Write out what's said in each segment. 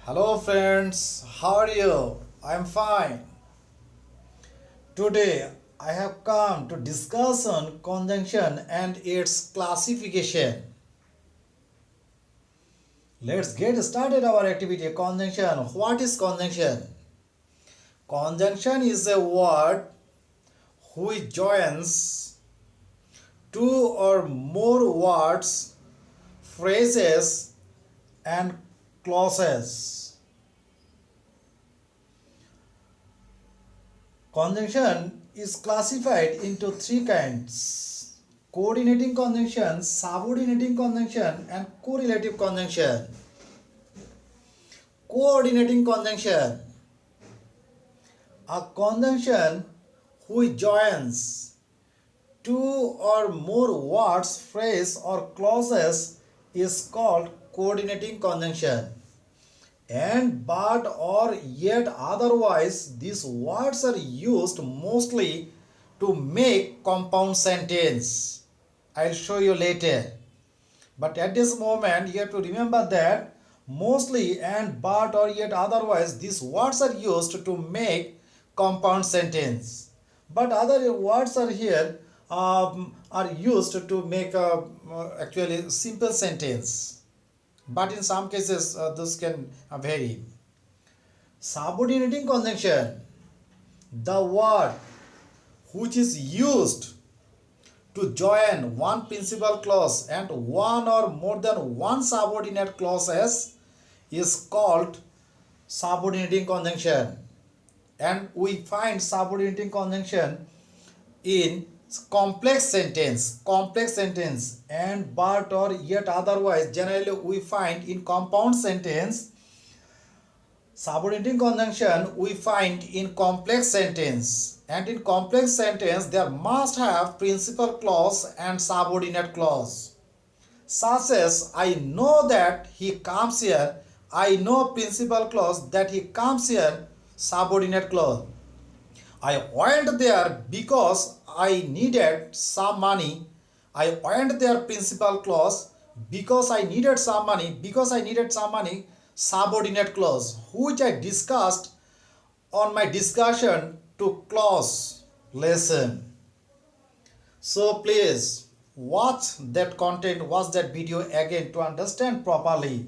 Hello friends, how are you? I'm fine. Today I have come to discuss on conjunction and its classification. Let's get started our activity. Conjunction. What is conjunction? Conjunction is a word which joins two or more words, phrases and clauses. Conjunction is classified into three kinds: coordinating conjunction, subordinating conjunction, and correlative conjunction. Coordinating conjunction. A conjunction which joins two or more words, phrase, or clauses is called coordinating conjunction. And but or yet otherwise, these words are used mostly to make compound sentence. I'll show you later. But at this moment you have to remember that mostly and but or yet otherwise these words are used to make compound sentence. But other words are here are used to make actually simple sentence. But in some cases this can vary. Subordinating conjunction, the word which is used to join one principal clause and one or more than one subordinate clauses is called subordinating conjunction. And we find subordinating conjunction in complex sentence and but or yet otherwise generally we find in compound sentence. Subordinating conjunction we find in complex sentence, and in complex sentence there must have principal clause and subordinate clause, such as I know that he comes here. I know principal clause that he comes here, subordinate clause. I went there because I needed some money. I went there, principal clause. Because I needed some money, subordinate clause, which I discussed on my discussion to clause lesson. So please watch that content, watch that video again to understand properly.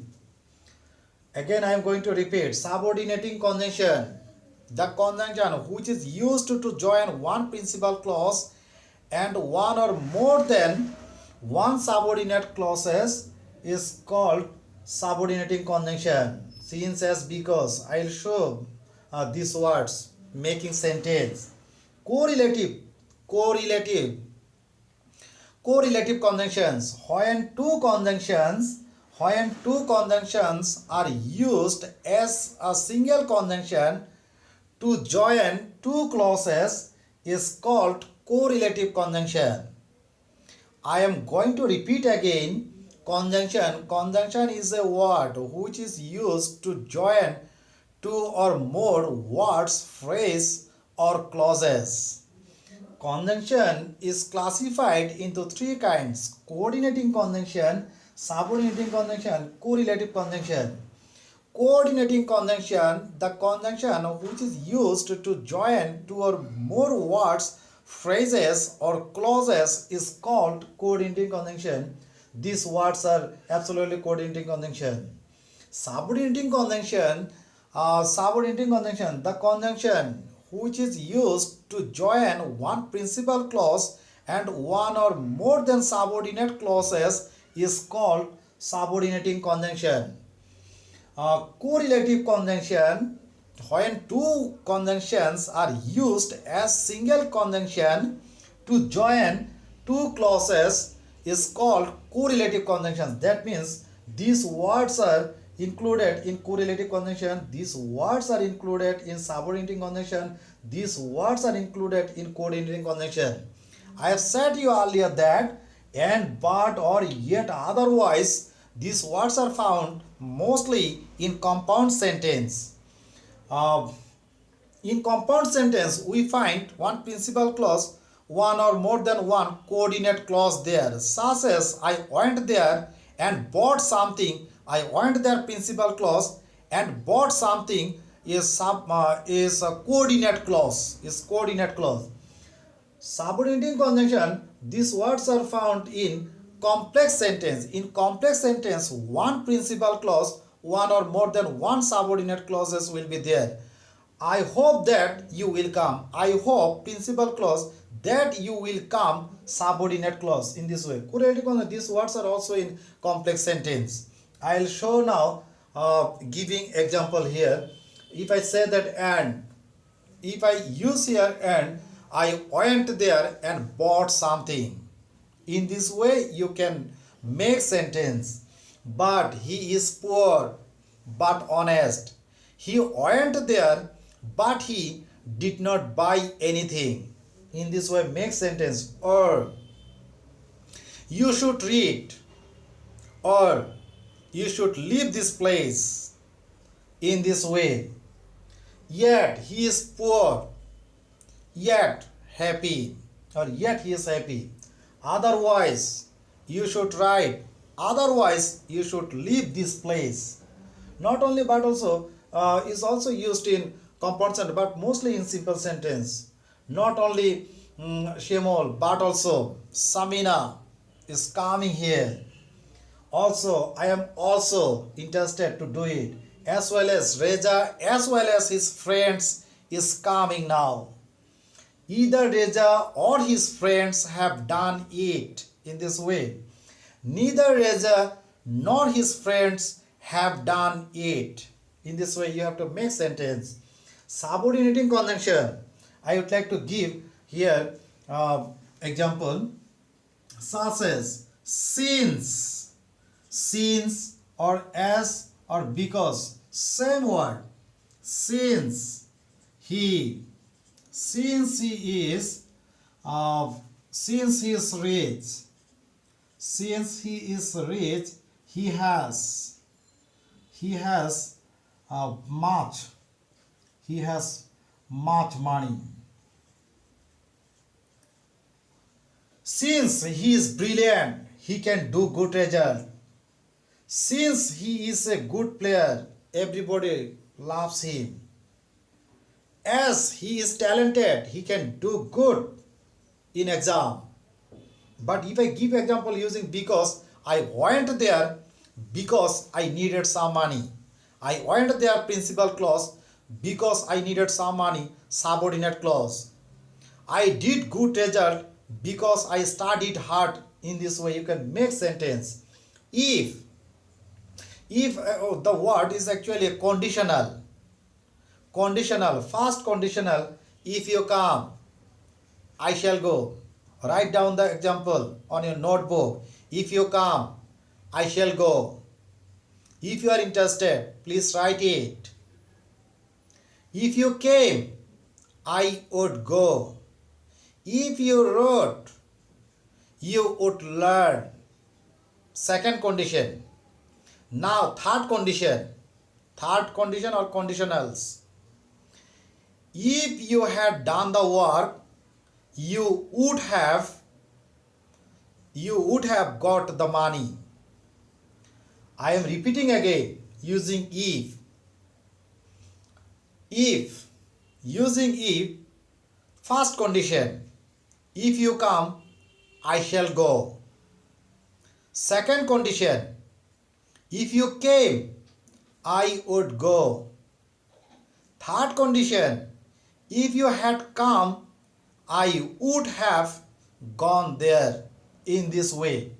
Again I am going to repeat. Subordinating conjunction, the conjunction which is used to join one principal clause and one or more than one subordinate clauses is called subordinating conjunction. Since, as, because, I'll show these words making sentence. Correlative conjunctions, when two conjunctions are used as a single conjunction to join two clauses is called correlative conjunction. I am going to repeat again. Conjunction is a word which is used to join two or more words, phrase, or clauses. Conjunction is classified into three kinds: coordinating conjunction, subordinating conjunction, correlative conjunction. Coordinating conjunction, the conjunction which is used to join two or more words, phrases, or clauses is called coordinating conjunction. These words are absolutely coordinating conjunction. Subordinating conjunction, the conjunction which is used to join one principal clause and one or more than subordinate clauses is called subordinating conjunction. Correlative conjunction, when two conjunctions are used as single conjunction to join two clauses is called correlative conjunctions. That means these words are included in correlative conjunction, these words are included in subordinating conjunction, these words are included in coordinating conjunction. I have said you earlier that and, but, or, yet, otherwise these words are found mostly in compound sentence. In compound sentence we find one principal clause, one or more than one coordinate clause there, such as I went there and bought something. I went there, principal clause, and bought something is a coordinate clause. Is coordinate clause. Subordinating conjunction, these words are found in complex sentence. In complex sentence, one principal clause, one or more than one subordinate clauses will be there. I hope that you will come. I hope principal clause, that you will come subordinate clause. In this way, these words are also in complex sentence. I'll show now, giving example here. If I say that and, if I use here and, I went there and bought something. In this way you can make sentence. But he is poor but honest. He went there but he did not buy anything. In this way make sentence. Or you should read, or you should leave this place. In this way. Yet he is poor, yet happy, or yet he is happy. Otherwise you should write, otherwise you should leave this place. Not only but also is also used in compound sentence, but mostly in simple sentence. Not only Shemol but also Samina is coming here. Also I am also interested to do it, as well as Reza as well as his friends is coming now. Either Reza or his friends have done it. In this way, neither Reza nor his friends have done it. In this way you have to make sentence. Subordinating conjunction, I would like to give here example such as since, or as or because, same word. Since he is rich, since he is rich, he has much money. Since he is brilliant, he can do good result. Since he is a good player, everybody loves him. As he is talented, he can do good in exam. But if I give example using because, I went there because I needed some money. I went there principal clause because I needed some money, subordinate clause. I did good result because I studied hard. In this way you can make sentence. If the word is actually a conditional, first conditional, if you come, I shall go. Write down the example on your notebook. If you come, I shall go. If you are interested, please write it. If you came, I would go. If you wrote, you would learn. Second condition. Now third condition or conditionals. If you had done the work, you would have got the money. I am repeating again using if. If, using if, first condition, if you come, I shall go. Second condition, if you came, I would go. Third condition, if you had come, I would have gone there. In this way.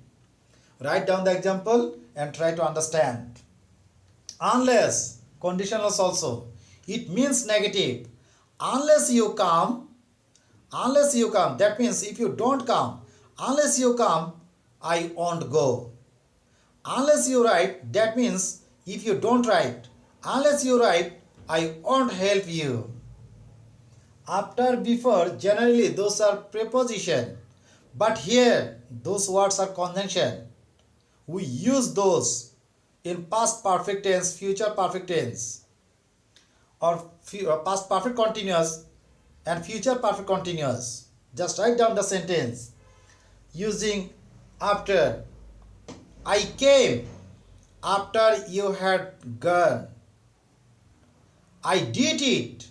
Write down the example and try to understand. Unless, conditionals also, it means negative. Unless you come, that means if you don't come, unless you come, I won't go. Unless you write, that means if you don't write, unless you write, I won't help you. After, before, generally those are preposition, but here those words are conjunction. We use those in past perfect tense, future perfect tense, or past perfect continuous and future perfect continuous. Just write down the sentence using after. I came after you had gone. I did it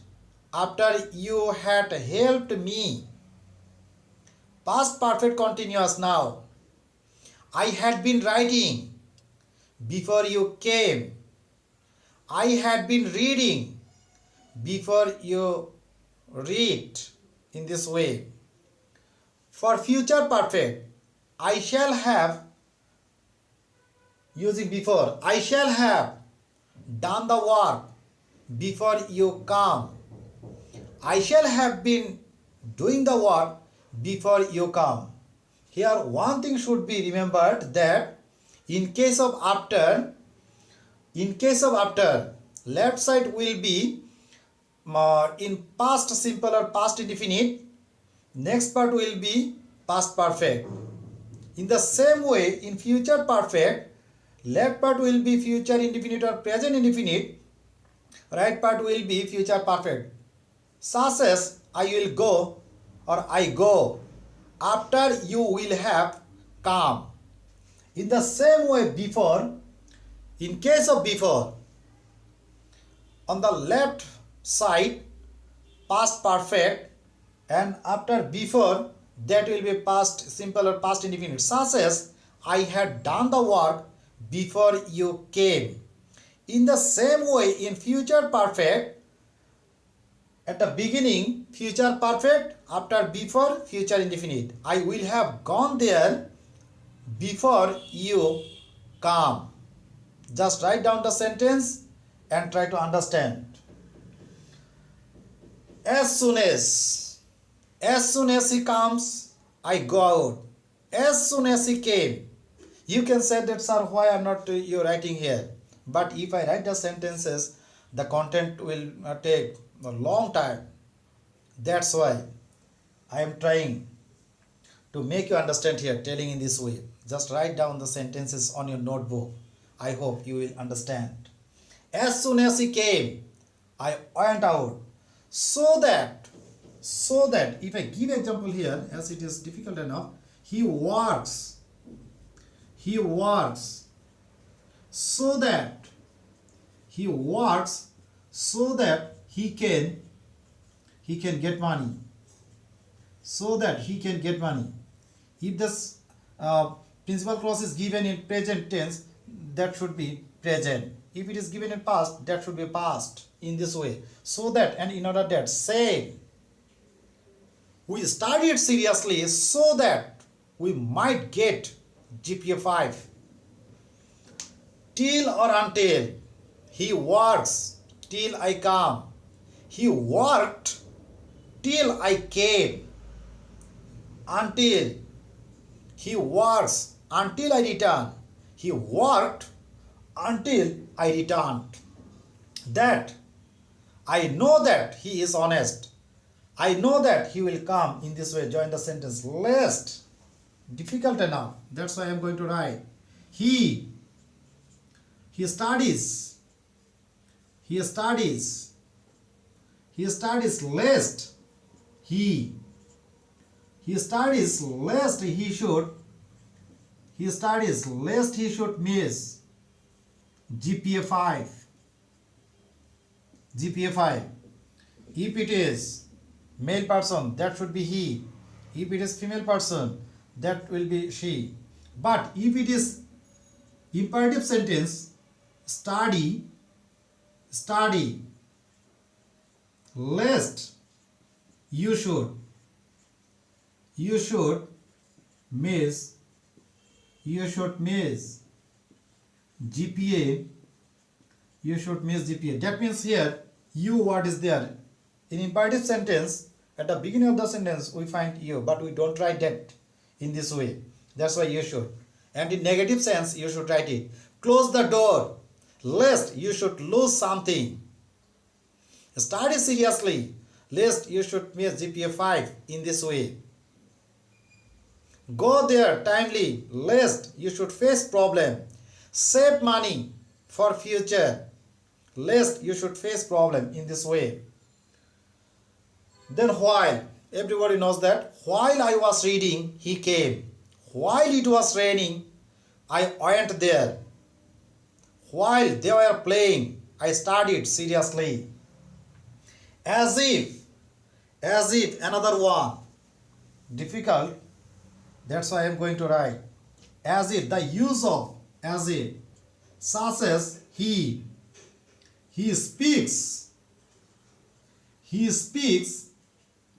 after you had helped me. Past perfect continuous now. I had been writing before you came. I had been reading before you read. In this way. For future perfect, I shall have, using before, I shall have done the work before you come. I shall have been doing the work before you come. Here one thing should be remembered, that in case of after, left side will be in past simple or past indefinite. Next part will be past perfect. In the same way, in future perfect, left part will be future indefinite or present indefinite. Right part will be future perfect. Such as I will go or I go after you will have come. In the same way, before, in case of before, on the left side past perfect, and after before that will be past simple or past indefinite, such as I had done the work before you came. In the same way, in future perfect, at the beginning future perfect, after before future indefinite. I will have gone there before you come. Just write down the sentence and try to understand. As soon as he comes, I go out. As soon as he came. You can say that, sir, why I'm not you writing here? But if I write the sentences, the content will take a long time. That's why I am trying to make you understand here, telling in this way. Just write down the sentences on your notebook. I hope you will understand. As soon as he came, I went out. So that if I give example here, as it is difficult enough, he works so that he can get money, if this principal clause is given in present tense, that should be present. If it is given in past, that should be past. In this way, so that and in order that. Say, we studied seriously so that we might get GPA 5. Till or until, he works till I come. He worked till I came. Until, he works until I return. He worked until I returned. That I know that he is honest. I know that he will come. In this way, join the sentence. Lest, difficult enough. That's why I am going to write. He studies lest he studies lest he should miss GPA 5. If it is male person, that should be he. If it is female person, that will be she. But if it is imperative sentence, study lest you should miss GPA. That means here you word is there. In imperative sentence, at the beginning of the sentence we find you, but we don't write that in this way. That's why you should. And in negative sense, you should write it. Close the door lest you should lose something. Study seriously lest you should miss GPA 5. In this way. Go there timely lest you should face problem. Save money for future lest you should face problem. In this way. Then while, everybody knows that while I was reading, he came. While it was raining, I went there. While they were playing, I studied seriously. As if, another one. Difficult, that's why I am going to write. As if, the use of as if, such as he speaks,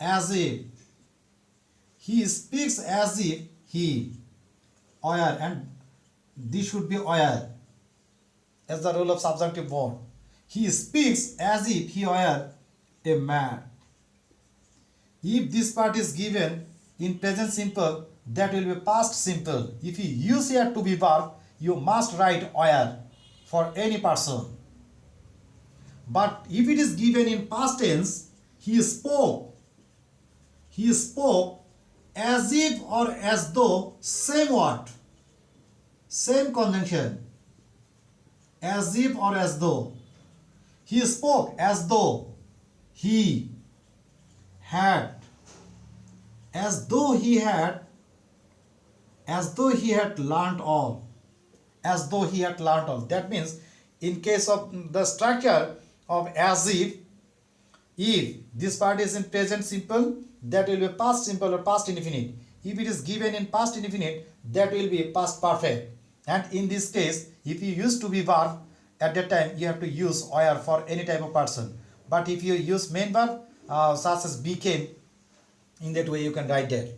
as if, he speaks as if he, where, and this should be where as the role of subjunctive verb. He speaks as if he were a man. If this part is given in present simple, that will be past simple. If you use here to be verb, you must write where for any person. But if it is given in past tense, he spoke as if or as though, same word, same conjunction, as if or as though. He spoke as though he had, as though he had learnt all, as though he had learnt all. That means in case of the structure of as if this part is in present simple, that will be past simple or past indefinite. If it is given in past indefinite, that will be past perfect. And in this case, if you use to be verb, at that time you have to use where for any type of person. But if you use main verb, such as became, in that way you can write that.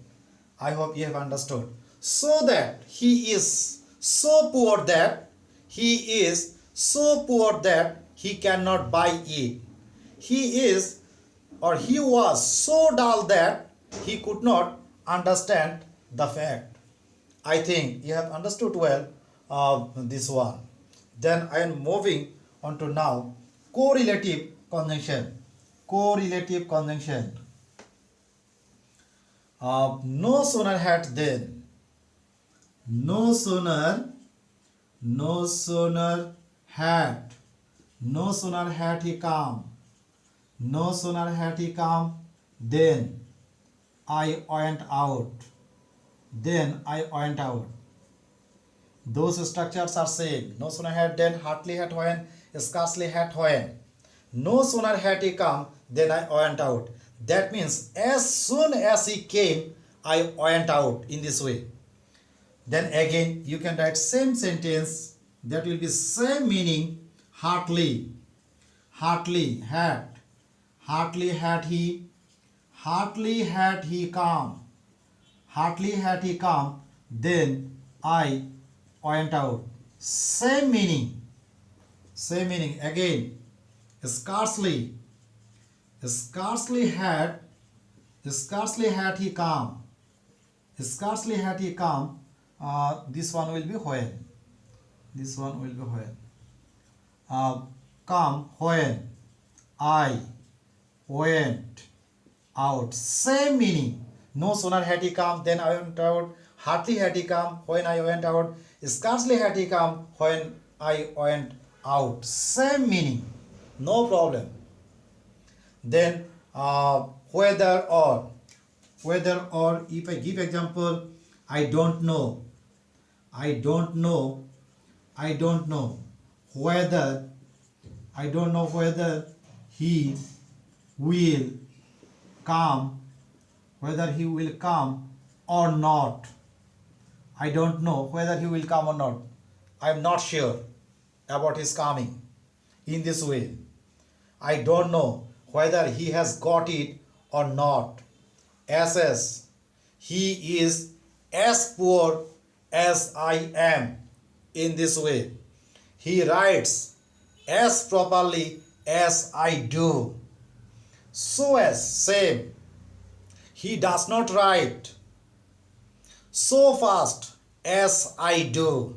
I hope you have understood. So that he is so poor that he cannot buy it. He is, or he was so dull that he could not understand the fact. I think you have understood well this one. Then I am moving on to now correlative conjunction. Correlative conjunction. No sooner had then. No sooner had he come. No sooner had he come, then I went out. Then I went out. Those structures are same. No sooner had then, hardly had when, scarcely had when. No sooner had he come, then I went out. That means as soon as he came, I went out, in this way. Then again you can write same sentence, that will be same meaning. Hardly had he come, then I went out. Same meaning again. Scarcely had he come. This one will be when. Come when I went out. Same meaning. No sooner had he come, then I went out. Hardly had he come, when I went out. Scarcely had he come, when I went out. Same meaning. No problem. Then whether or, if I give example, I don't know whether he will come, or not. I don't know whether he will come or not. I am not sure about his coming. In this way, I don't know whether he has got it or not. As he is as poor as I am. In this way, he writes as properly as I do. So as, same. He does not write so fast as I do.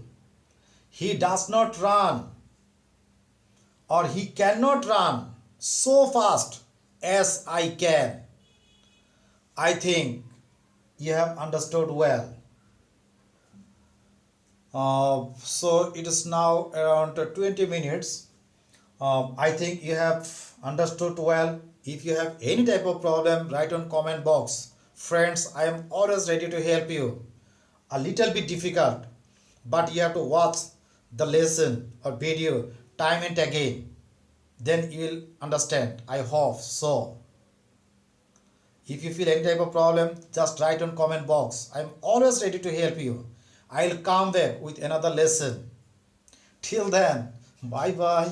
He does not run, or he cannot run so fast as I can. I think you have understood well. So it is now around 20 minutes. I think you have understood well. If you have any type of problem, write on comment box. Friends, I am always ready to help you. A little bit difficult, but you have to watch the lesson or video time and again. then you will understand. I hope so. If you feel any type of problem, just write on comment box. I am always ready to help you. I'll come back with another lesson. Till then, bye bye.